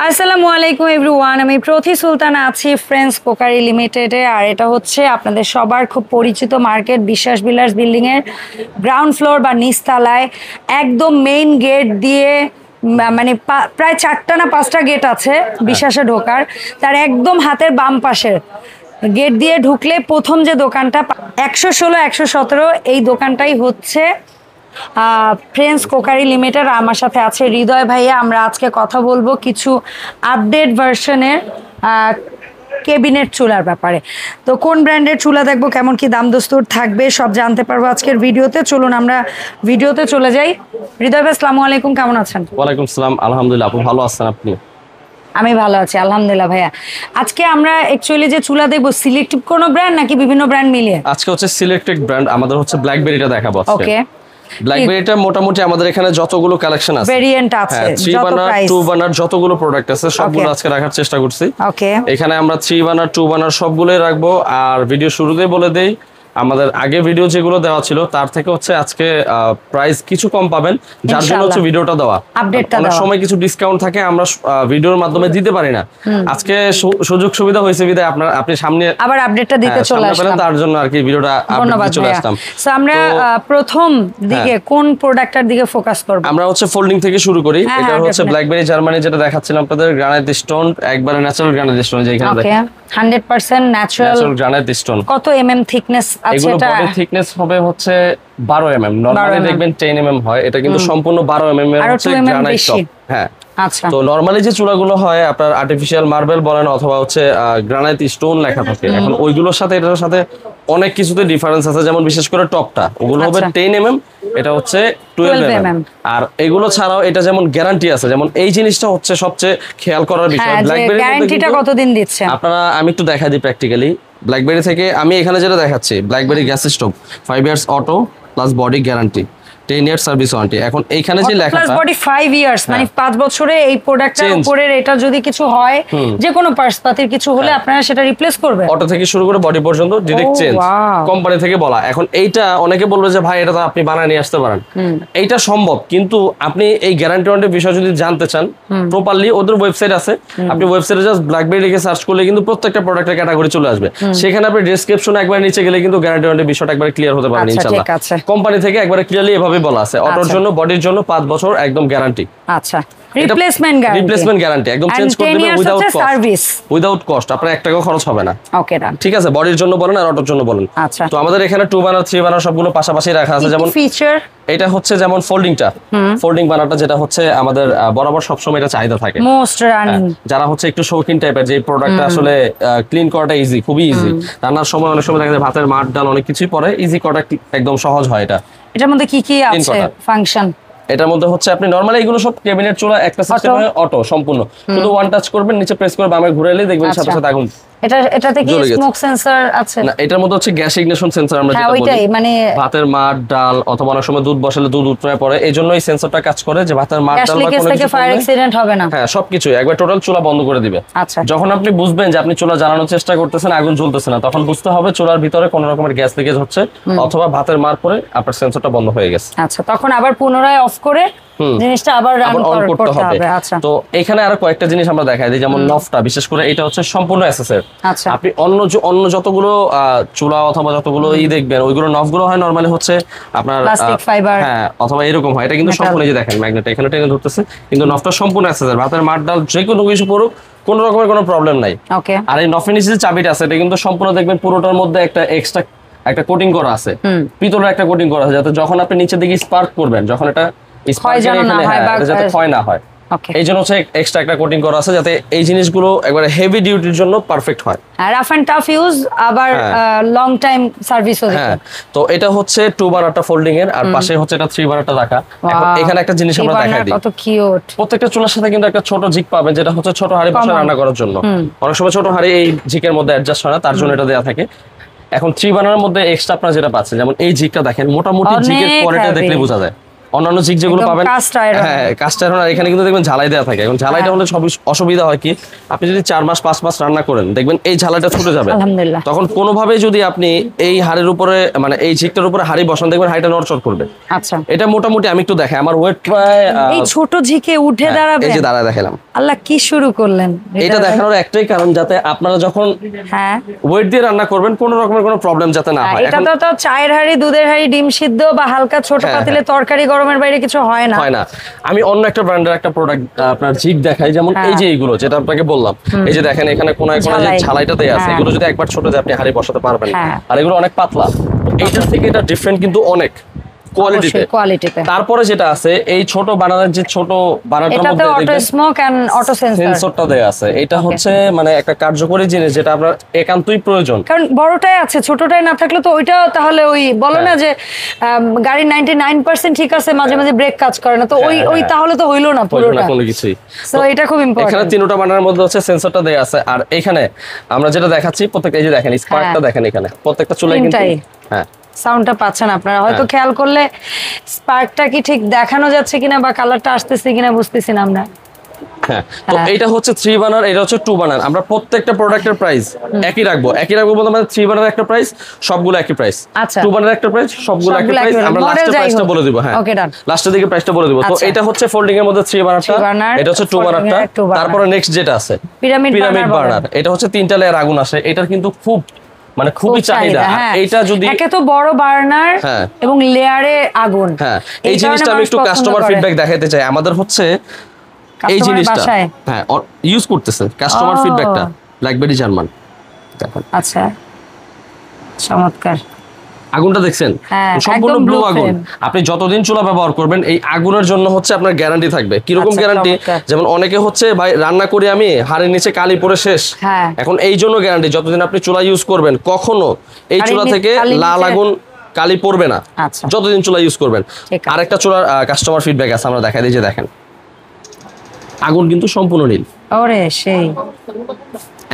আসসালামু আলাইকুম এভরিওয়ান, আমি প্রতি সুলতানা আছি ফ্রেন্ডস কোকারি লিমিটেডে। আর এটা হচ্ছে আপনাদের সবার খুব পরিচিত মার্কেট বিশ্বাস বিলার্স বিল্ডিংয়ের গ্রাউন্ড ফ্লোর বা নিচতলায় একদম মেইন গেট দিয়ে, মানে প্রায় 4টা না 5টা গেট আছে বিশ্বাসে ঢোকার। তার একদম হাতের বাম পাশের গেট দিয়ে ঢুকলে প্রথম যে দোকানটা 116 117 এই দোকানটাই হচ্ছে ফ্রেন্ডস কোকারি লিমিটেড। আমার সাথে আছে হৃদয় ভাইয়া। আমরা আজকে কথা বলবো কিছু আপডেট ভার্সনের কেবিনেট চুলার ব্যাপারে। তো কোন ব্র্যান্ডের চুলা দেখবো, কেমন কি দাম দস্তুর থাকবে, সব জানতে পারবো আজকের ভিডিওতে। চলুন আমরা ভিডিওতে চলে যাই। হৃদয় ভাই আসসালামু আলাইকুম, কেমন আছেন? ওয়ালাইকুম সালাম, আলহামদুলিল্লাহ। আপু ভালো আছেন? আপনি? আমি ভালো আছি আলহামদুলিল্লাহ। ভাইয়া আজকে আমরা অ্যাকচুয়ালি যে চুলা দেখবো সিলেক্টিভ কোনো ব্র্যান্ড নাকি বিভিন্ন ব্র্যান্ড মিলিয়ে? আজকে হচ্ছে সিলেক্টেড ব্র্যান্ড, আমাদের হচ্ছে ব্ল্যাকবেরিটা দেখাবো আজকে। ওকে, ব্ল্যাকবেরিটা মোটামুটি আমাদের এখানে যতগুলো কালেকশন আছে, ভেরিয়েন্ট আছে, 3 বার্নার 2 বার্নার যতগুলো প্রোডাক্ট আছে সবগুলো আজকে রাখার চেষ্টা করছি। ওকে, এখানে আমরা 3 বার্নার 2 বার্নার সবগুলোই রাখবো। আর ভিডিও শুরুতেই বলে দেই, আমাদের আগে ভিডিও যেগুলো দেওয়া ছিল তার থেকে হচ্ছে আজকে প্রাইস কিছু কম পাবেন, যার জন্য হচ্ছে ভিডিওটা দেওয়া। অনেক সময় কিছু ডিসকাউন্ট থাকে, আমরা ভিডিওর মাধ্যমে দিতে পারি না। আজকে সুযোগ সুবিধা হয়েছে বিধায় আপনি সামনে আবার আপডেটটা দিতে চলে আসলাম, তার জন্য আর কি ভিডিওটা আপডেট চলে আসলাম। সো আমরা প্রথম দিকে কোন প্রোডাক্টটার দিকে ফোকাস করব? আমরা হচ্ছে ফোল্ডিং থেকে শুরু করি। এটা হচ্ছে ব্ল্যাকবেরি জার্মানি, যেটা দেখাচ্ছিলাম আপনাদের, গ্রানাইট স্টোন, একবারে ন্যাচারাল গ্রানাইট স্টোন, যেখানে দেখেন 100% ন্যাচারাল গ্রানাইট স্টোন। কত এমএম থিকনেস আছে এগুলো বডি থিকনেস হবে হচ্ছে 12 এমএম। নরমালি দেখবেন 10 এমএম হয়, এটা কিন্তু সম্পূর্ণ 12 এমএম এর হচ্ছে গ্রানাইট টপ। হ্যাঁ, আচ্ছা। তো নরমালি যে চুলাগুলো হয় আপনার আর্টিফিশিয়াল মার্বেল বলেন অথবা হচ্ছে গ্রানাইট স্টোন লেখা থাকে, এখন ওইগুলোর সাথে এটার সাথে অনেক কিছুতে ডিফারেন্স আছে। যেমন বিশেষ করে টপটা, ওগুলো হবে 10 এমএম, এটা হচ্ছে 12 এমএম। আর এগুলো ছাড়াও এটা যেমন গ্যারান্টি আছে, যেমন এই জিনিসটা হচ্ছে সবচেয়ে খেয়াল করার বিষয়। ব্ল্যাকবেরি গ্যারান্টিটা কতদিন দিচ্ছে আপনারা, আমি একটু দেখাই দিই প্র্যাকটিক্যালি। ব্ল্যাকবেরি থেকে আমি এখানে যেটা দেখাচ্ছি, blackberry gas stove 5 years auto plus body guarantee, 10 years service warranty. এখন এইখানে যে লেখাটা প্লাস বডি 5 ইয়ার্স, মানে 5 বছরে এই প্রোডাক্টের উপরের এটা যদি কিছু হয়, যে কোনো পার্টসপাতির কিছু হলে আপনারা সেটা রিপ্লেস করবেন। অটো থেকে শুরু করে বডি পর্যন্ত ডাইরেক্ট চেঞ্জ, কোম্পানি থেকে বলা। এখন এইটা অনেকে বলবে যে ভাই এটা তো আপনি বানায় নিয়ে আসতে পারেন, এইটা সম্ভব, কিন্তু আপনি এই গ্যারান্টি ওয়ারেন্টির বিষয় যদি জানতে চান প্রপারলি, ওদের ওয়েবসাইট আছে, আপনি ওয়েবসাইটে জাস্ট ব্ল্যাকবেরি লিখে সার্চ করলে কিন্তু প্রত্যেকটা প্রোডাক্টের ক্যাটাগরি চলে আসবে। সেখানে আপনি ডেসক্রিপশনে একবার নিচে গেলে কিন্তু গ্যারান্টি ওয়ারেন্টির বিষয়টা একবার ক্লিয়ার হতে পারবেন ইনশাআল্লাহ। কোম্পানি থেকে একবার ক্লিয়ারলি এভাবে বলা আছে, অটোর জন্য বডির জন্য 5 বছর একদম গ্যারান্টি। আচ্ছা, রিপ্লেসমেন্ট গ্যারান্টি একদম চেঞ্জ করে দিবেন উইদাউট কস্ট। আপনার 1 টাকাও খরচ হবে না। ওকে, ডান। ঠিক আছে, বডির জন্য বলেন আর অটোর জন্য বলেন। আচ্ছা, তো আমাদের এখানে 2 বার্নার 3 বার্নার সবগুলো পাশাপাশি রাখা আছে। যেমন ফিচার এটা হচ্ছে যেমন ফোল্ডিং বার্নারটা, যেটা হচ্ছে আমাদের বরাবর সবসময় এটা চাহিদা থাকে মোস্ট রানিং। যারা হচ্ছে একটু শৌখিন টাইপের, যে প্রোডাক্টটা আসলে ক্লিন করাটা ইজি, খুবই ইজি। রান্নার সময় অনেক সময় দেখা যায় ভাতের মাঠ ডাল অনেক কিছুই পরে, ইজি করাটা একদম সহজ হয়। এটার মধ্যে কি কি আছে ফাংশন? এটার মধ্যে হচ্ছে আপনি নরমালি এগুলো সব ক্যাবিনেট চুলা একটা সিস্টেমে অটো সম্পূর্ণ, শুধু ওয়ান টাচ করবেন, নিচে প্রেস করে বামে ঘুরাইলে দেখবেন সাথে সাথে আগুন। এটাতে কি স্মোক সেন্সর আছে? না, এটার মধ্যে হচ্ছে গ্যাস ইগনিশন সেন্সর, আমরা যেটা বলি, মানে ভাতের মাঠ ডাল অথবা অনেক সময় দুধ বসালে দুধ উতরায় পড়ে, এইজন্য এই সেন্সরটা কাজ করে যে ভাতের মাঠ ডাল বা কোনো কিছু ফায়ার অ্যাক্সিডেন্ট হবে না। হ্যাঁ, সবকিছু একবার টোটাল চুলা বন্ধ করে দিবে। আচ্ছা, যখন আপনি বুঝবেন যে আপনি চুলা জ্বালানোর চেষ্টা করতেছেন, আগুন জ্বলতেছে না, তখন বুঝতে হবে চুলার ভিতরে কোনো রকমের গ্যাস লিকেজ হচ্ছে অথবা ভাতের মার পরে আপনার সেন্সরটা বন্ধ হয়ে গেছে। আচ্ছা, তখন আবার পুনরায় অফ করে জিনিসটা আবার রান করতে হবে। আচ্ছা, তো এখানে আরো কয়েকটা জিনিস আমরা দেখাই দিই, যেমন নফটা, বিশেষ করে এটা হচ্ছে সম্পূর্ণ এসএসএর। আচ্ছা, আপনি অন্য যতগুলো চুলা অথবা যতগুলো দেখবেন, ওইগুলো নফগুলো হয় নরমালি হচ্ছে আপনার প্লাস্টিক ফাইবার, হ্যাঁ, অথবা এরকম হয়। এটা কিন্তু সম্পূর্ণ, এই যে দেখেন ম্যাগনেট এখানে টেনে ধরতেছে, কিন্তু নফটা সম্পূর্ণ এসএসএর। ভাতের মাঠ ডাল যে কোনো কিছু পড়ুক, কোনো রকমের কোনো প্রবলেম নাই। ওকে, আর এই নফের নিচে যে চাবিটা আছে, এটা কিন্তু সম্পূর্ণ দেখবেন পুরোটার মধ্যে একটা এক্সট্রা একটা কোটিং করা আছে, পিতলের একটা কোটিং করা আছে, যাতে যখন আপনি নিচের দিকে স্পার্ক করবেন, যখন এটা স্পার্ক যাতে ক্ষয় না হয়, এই জন্য হচ্ছে এক্সট্রা একটা কোটিং করা আছে, যাতে এই জিনিসগুলো একবারে হেভি ডিউটির জন্য পারফেক্ট হয়। রাফ এন্ড টাফ ইউজ, আবার লং টাইম সার্ভিসও দিতে। হ্যাঁ, তো এটা হচ্ছে 2 বার্নারটা ফোল্ডিং এর, আর পাশে হচ্ছে এটা 3 বার্নারটা রাখা। এখন এখানে একটা জিনিস আমরা দেখাই দিই, কত কিউট। প্রত্যেকটা চুলার সাথে কিন্তু একটা ছোট জিক পাবেন, যেটা হচ্ছে ছোট হাঁড়ি বসে রান্না করার জন্য। অনেক সময় ছোট হাঁড়ি এই জিকের মধ্যে অ্যাডজাস্ট হয় না, তার জন্য এটা দেয়া থাকে। এখন 3 বার্নারের মধ্যে এক্সট্রা আপনারা যেটা পাচ্ছেন, যেমন এই জিকটা দেখেন, মোটামুটি জিকের কোয়ালিটি দেখলে বোঝা যায় অন্যান্য জিগ যেগুলো পাবেন হ্যাঁ কাস্ট আয়রন, আর এখানে কিন্তু দেখবেন ঝালাই দেওয়া থাকে। এখন ঝালাইটা হলে সব অসুবিধা হয় কি, আপনি যদি 4 মাস 5 মাস রান্না করেন দেখবেন এই ঝালাইটা ছুটে যাবে। তখন কোনোভাবে যদি আপনি এই হাড়ের উপরে মানে এই ঝিকটার উপরে হাড়ি বসান দেখবেন হাড়িটা নড়চড় করবে। আচ্ছা, এটা মোটামুটি আমি একটু দেখাই, আমার ওয়েট প্রায় এই ছোট ঝিকে উঠে দাঁড়াবে। এই যে দাঁড়ায় দেখালাম। আল্লাহ কি শুরু করলেন। এটা দেখানোর একটাই কারণ যাতে আপনারা যখন ওয়েট দিয়ে রান্না করবেন কোনো রকমের কোনো প্রবলেম যাতে না হয়। এটা তো চায়ের হাড়ি, দুধের হাড়ি, ডিম সিদ্ধ বা হালকা ছোট পাতিলে তরকারি গরমের বাইরে কিছু হয় না। আমি অন্য একটা ব্র্যান্ডের একটা প্রোডাক্ট আপনার ঝিক দেখাই, যেমন এই যে এইগুলো যেটা আপনাকে বললাম, এই যে দেখেন এখানে কোনায় কোনায় যে ছালাইটা দেয়া আছে, এগুলো যদি একবার ছোট যায় আপনি হাড়ি বসাতে পারবেন। আর এগুলো অনেক পাতলা, এইটার থেকে এটা ডিফারেন্ট কিন্তু অনেক কোয়ালিটিতে। তারপরে যেটা আছে এই ছোট বানানোর যে ছোট বানানোর মধ্যে অটো স্মোক এন্ড অটো সেন্সরটা দেয়া আছে। এটা হচ্ছে মানে একটা কার্যকরী জিনিস যেটা আপনার একান্তই প্রয়োজন, কারণ বড়টাই আছে ছোটটাই না থাকলে তো ওইটা তাহলে ওই বলো না যে গাড়ির 99% ঠিক আছে, মাঝে মাঝে ব্রেক কাজ করে না, তো ওই তাহলে তো হইলো না পুরোটা কোনো কিছুই। সো এটা খুব ইম্পর্টেন্ট। এখানে তিনটা বানানোর মধ্যে হচ্ছে সেন্সরটা দেয়া আছে। আর এখানে আমরা যেটা দেখাচ্ছি প্রত্যেকটা, এই যে দেখেন স্পার্কটা দেখেন এখানে প্রত্যেকটা চুলায় কিন্তু সাউন্ডটা পাচ্ছেন আপনারা হয়তো খেয়াল করলে, স্পার্কটা কি ঠিক দেখানো যাচ্ছে কিনা বা কালারটা আসতেছে কিনা বুঝতেছি না আমরা। তো এটা হচ্ছে 3 বার্নার, এটা হচ্ছে 2 বার্নার। আমরা প্রত্যেকটা প্রোডাক্টের প্রাইস একই রাখবো বলতে মানে 3 বার্নার একটা প্রাইস, সবগুলো একই প্রাইস। 2 বার্নার একটা প্রাইস, সবগুলো একই প্রাইস। আমরা লাস্টে প্রাইসটা বলে দিব। লাস্টের দিকে প্রাইসটা বলে দিব। তো এটা হচ্ছে ফোল্ডিং এর মধ্যে 3 বার্নারটা, এটা হচ্ছে 2 বার্নারটা। তারপরে নেক্সট যেটা আছে পিরামিড বার্নার, এটা হচ্ছে 3টা লেয়ার আগুন আসে। এটার কিন্তু মানে খুবই চাহিদা। এইটা যদি একে তো বড় বার্নার এবং লেয়ারে আগুন, এই জিনিসটা আমি একটু কাস্টমার ফিডব্যাক দেখাতে চাই। আমাদের হচ্ছে এই জিনিসটা ইউজ করতেছে কাস্টমার ফিডব্যাকটা, ব্ল্যাকবেরি জার্মান দেখেন। আচ্ছা, চমৎকার। আগুনটা দেখছেন সম্পূর্ণ ব্লু আগুন। আপনি যতদিন চুলা ব্যবহার করবেন এই আগুনের জন্য হচ্ছে আপনার গ্যারান্টি থাকবে। কিরকম গ্যারান্টি, যেমন অনেকে হচ্ছে ভাই রান্না করে আমি হাড়ের নিচে কালি পড়ে শেষ, এখন এই জন্য গ্যারান্টি যতদিন আপনি চুলা ইউজ করবেন কখনো এই চুলা থেকে লাল আগুন কালি পড়বে না, যতদিন চুলা ইউজ করবেন। আরেকটা চুলার কাস্টমার ফিডব্যাক আছে, আমরা দেখাই দিই। যে দেখেন আগুন কিন্তু সম্পূর্ণ নীল। ওরে সেই,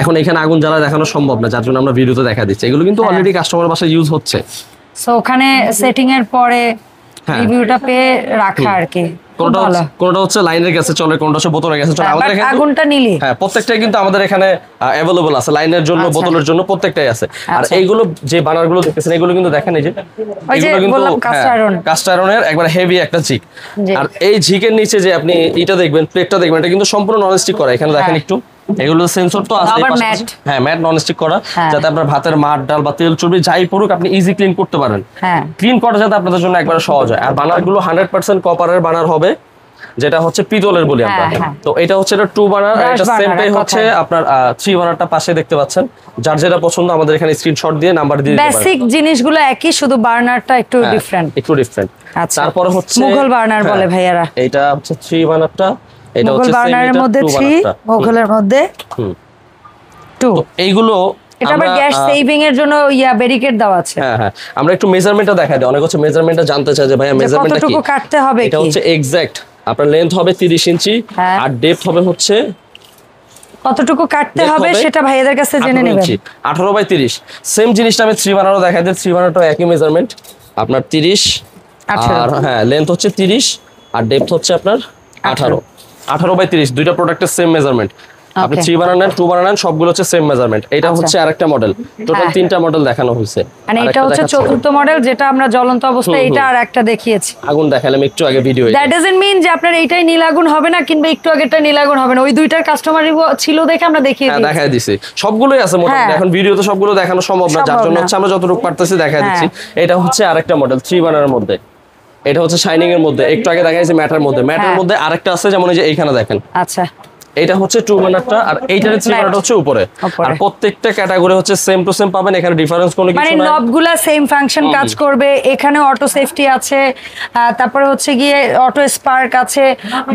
এখন এখানে আগুন জ্বালা দেখানো সম্ভব না, যার জন্য আমরা ভিডিওতে দেখা দিচ্ছি। এগুলো কিন্তু অলরেডি কাস্টমার বাসায় ইউজ হচ্ছে। সো ওখানে সেটিং এর পরে রিভিউটা পেয়ে রাখা আর কি। কোনটা হচ্ছে লাইনের গ্যাসে চলে, কোনটা হচ্ছে বোতলের গ্যাসে চলে। আমাদের এখানে আগুনটা নিলি প্রত্যেকটাই কিন্তু আমাদের এখানে अवेलेबल আছে, লাইনের জন্য বোতলের জন্য প্রত্যেকটাই আছে। আর এইগুলো যে বানারগুলো দেখতেছেন এগুলো কিন্তু দেখেন এই যে এগুলো কিন্তু কাস্ট আয়রনের একবার হেভি একটা ঝিক। আর এই ঝিকের নিচে যে আপনি এটা দেখবেন, প্লেটটা দেখবেন, এটা কিন্তু সম্পূর্ণ ননস্টিক করা। এখানে দেখেন একটু এগুলো সেন্সর তো আছে, ম্যাট ননস্টিক করা, যাতে আপনার ভাতের মাঠ ডাল বা তেল চর্বি যাই পড়ুক আপনি ইজি ক্লিন করতে পারেন। ক্লিন করা যাতে আপনাদের জন্য একবার সহজ হয়। আর বানারগুলো 100% কপারের বানার হবে, যেটা হচ্ছে পিতলের বলি আমরা। তো এটা হচ্ছে এটা 2 বার্নার, আর এটা সেমটাই হচ্ছে আপনার 3 বার্নারটা পাশে দেখতে পাচ্ছেন। যার যেটা পছন্দ আমাদের এখানে স্ক্রিনশট দিয়ে নাম্বার দিয়ে দিতে পারেন। বেসিক জিনিসগুলো একই, শুধু বার্নারটা একটু ডিফারেন্ট। আচ্ছা, তারপরে হচ্ছে মুঘল বার্নার বলে ভাইয়ারা। এটা হচ্ছে 3 বার্নারটা, এটা হচ্ছে বার্নারের মধ্যে 3, মুঘলের মধ্যে 2। এইগুলো এটা আবার গ্যাস সেভিং এর জন্য ব্যারিকেড দেওয়া আছে। আমরা একটু মেজারমেন্টটা দেখাই দিই। অনেক হচ্ছে মেজারমেন্টটা জানতে চায় যে ভাইয়া মেজারমেন্টটা কি, কতটুকু কাটতে হবে। এটা হচ্ছে এক্সাক্ট আপনার লেন্থ হবে 30 ইঞ্চি, আর ডেপথ হবে হচ্ছে কতটুকু কাটতে হবে সেটা ভাইয়াদের কাছে জেনে নেবেন। 18 বাই 30। সেম জিনিসটা আমি 3 বানারও দেখাই দিই। 3 বানারটাও একই মেজারমেন্ট আপনার 30, আর লেন্থ হচ্ছে 30 আর ডেপথ হচ্ছে আপনার 18 বাই 30। দুইটা প্রোডাক্টের সেম মেজারমেন্ট। আপনি 3 বানান 2 বানান সবগুলো হচ্ছে সেম মেজারমেন্ট। এটা হচ্ছে আরেকটা মডেল, টোটাল 3টা মডেল দেখানো হয়েছে। মানে এটা হচ্ছে চতুর্থ মডেল, যেটা আমরা জ্বলন্ত অবস্থায় এটা আর একটা দেখিয়েছি। আগুন দেখালাম একটু আগে ভিডিও। দ্যাট ডাজন্ট মিন যে আপনার এইটাই নীল আগুন হবে না, কিংবা একটু আগেরটা নীল আগুন হবে না। ওই দুইটার কাস্টমার ছিল দেখে আমরা দেখাই দিছি। সবগুলোই আছে মোটামুটি। এখন ভিডিওতে সবগুলো দেখানো সম্ভব না, যার জন্য হচ্ছে আমরা যতটুকু পারতেছি দেখাই দিচ্ছি। এটা হচ্ছে আরেকটা মডেল 3 বানারের মধ্যে। এটা হচ্ছে শাইনিং এর মধ্যে, একটু আগে দেখাইছি ম্যাটার মধ্যে। ম্যাটার মধ্যে আরেকটা আছে, যেমন এই যে এইখানে দেখেন। আচ্ছা, এটা হচ্ছে 2 বার্নারটা, আর এইটার 3 বার্নারটা হচ্ছে উপরে। আর প্রত্যেকটা ক্যাটাগরি হচ্ছে সেম টু সেম পাবেন, এখানে ডিফারেন্স কোনো কিছু নাই। মানে নবগুলা সেম ফাংশন কাজ করবে। এখানে অটো সেফটি আছে, তারপরে হচ্ছে গিয়ে অটো স্পার্ক আছে,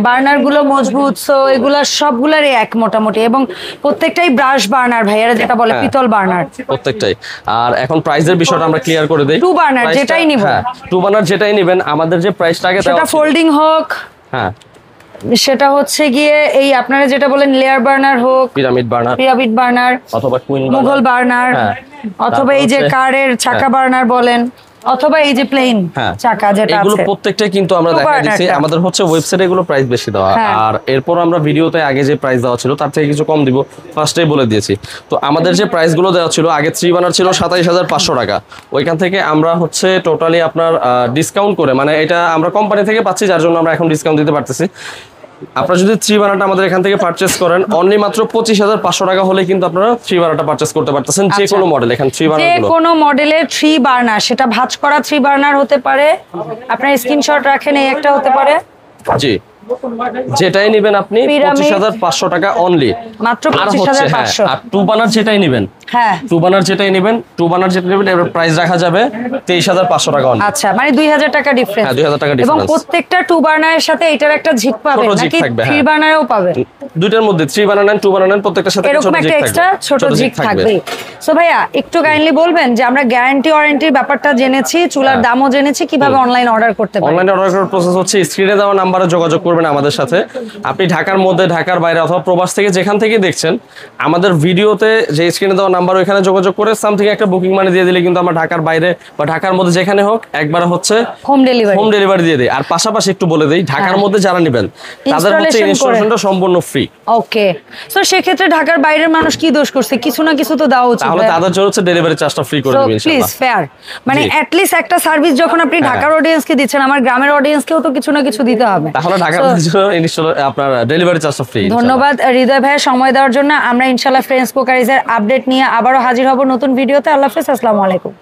বার্নার গুলো মজবুত। সো এগুলা সবগুলারই এক মোটামুটি, এবং প্রত্যেকটাই ব্রাশ বার্নার ভাইয়ারা যেটা বলে পিতল বার্নার প্রত্যেকটাই। আর এখন প্রাইসের বিষয়টা আমরা ক্লিয়ার করে দেই। 2 বার্নার যেটাই নিবেন, 2 বার্নার যেটাই নেবেন, আমাদের যে প্রাইসটা আগে সেটা ফোল্ডিং হোক, সেটা হচ্ছে গিয়ে এই আপনারা যেটা বলেন লেয়ার বার্নার হোক, পিরামিড বার্নার অথবা কুইন মুঘল বার্নার, অথবা এই যে কারের চাকা বার্নার বলেন, অথবা এই যে প্লেন চাকা যেটা আছে এগুলো প্রত্যেকটাই কিন্তু আমরা দেখাই দিয়েছি। আমাদের হচ্ছে ওয়েবসাইটে এগুলো প্রাইস বেশি দেওয়া, আর এরপর আমরা ভিডিওতে আগে যে প্রাইস দেওয়া ছিল তার থেকে কিছু কম দিব, ফার্স্টেই বলে দিয়েছি। তো আমাদের যে প্রাইসগুলো দেওয়া ছিল আগে 3 বার্নার ছিল 27,500 টাকা, ওইখান থেকে আমরা হচ্ছে টোটালি আপনার ডিসকাউন্ট করে, মানে এটা আমরা কোম্পানি থেকে পাচ্ছি যার জন্য আমরা এখন ডিসকাউন্ট দিতে পারতেছি। আপনারা যদি 3 বার্নারটা আমাদের এখান থেকে পারচেজ করেন অনলি মাত্র 25,500 টাকা হলে কিন্তু আপনারা 3 বার্নারটা পারচেজ করতে পারতেছেন। যে কোনো মডেল, এখানে 3 বার্নার যে কোনো মডেলের 3 বার্নার, সেটা ভাঁজ করা 3 বার্নার হতে পারে, আপনার স্ক্রিনশট রাখেন, এই একটা হতে পারে, জি যেটাই নেবেন আপনি 25,500 টাকা অনলি, মাত্র 25,500। আর 2 বার্নার যেটাই নেবেন, হ্যাঁ 2 বার্নার যেটাই নেবেন, 2 বার্নার যেটা নেবেন এর প্রাইস রাখা যাবে 23,500 টাকা অনলি। আচ্ছা, মানে 2,000 টাকা ডিফারেন্স। হ্যাঁ 2,000 টাকা ডিফারেন্স। এবং প্রত্যেকটা 2 বার্নারের সাথে এটার একটা ঝিক পাবে নাকি 3 বার্নারেও পাবে? দুইটার মধ্যে 3 বার্নার নেন 2 বার্নার নেন প্রত্যেকটার সাথে এরকম একটা এক্সট্রা ছোট ঝিক থাকবে। সো ভাইয়া একটু কাইন্ডলি বলবেন যে আমরা গ্যারান্টি ওয়ারেন্টির ব্যাপারটা জেনেছি, চুলার দামও জেনেছি, কিভাবে অনলাইন অর্ডার করতে পারি? অনলাইন অর্ডার করার প্রসেস হচ্ছে স্ক্রিনে দেওয়া নম্বরে যোগাযোগ করবেন আমাদের সাথে। আপনি ঢাকার মধ্যে, ঢাকার বাইরে অথবা প্রবাস থেকে যেখান থেকে দেখছেন, আমাদের ভিডিওতে যে স্ক্রিনে দেওয়া নাম্বার ওইখানে যোগাযোগ করে সামথিং একটা বুকিং মানি দিয়ে দিলে কিন্তু আমরা ঢাকার বাইরে বা ঢাকার মধ্যে যেখানে হোক একবার হচ্ছে হোম ডেলিভারি দিয়ে দেই। আর পাশাপাশি একটু বলে দেই, ঢাকার মধ্যে যারা নেবেন তাদের হচ্ছে ইনস্টলেশনটা সম্পূর্ণ ফ্রি। ওকে, সো সেক্ষেত্রে ঢাকার বাইরের মানুষ কি দোষ করছে? কিছু না কিছু তো দেওয়া উচিত। তাহলে তাদের জন্য হচ্ছে ডেলিভারি চার্জটা ফ্রি করে দিবেন ইনশাআল্লাহ। প্লিজ ফেয়ার, মানে এট লিস্ট একটা সার্ভিস যখন আপনি ঢাকার অডিয়েন্সকে দিচ্ছেন, আমার গ্রামের অডিয়েন্সকেও তো কিছু না কিছু দিতে হবে। তাহলে ঢাকার জন্য আপনার ডেলিভারি চার্জটা ফ্রি। ধন্যবাদ হৃদয় ভাই সময় দেওয়ার জন্য। আমরা ইনশাআল্লাহ ফ্রেন্ডস কুকারিজের আপডেট নিয়ে আবারও হাজির হব নতুন ভিডিওতে। আল্লাহ হাফেজ, আসসালামু আলাইকুম।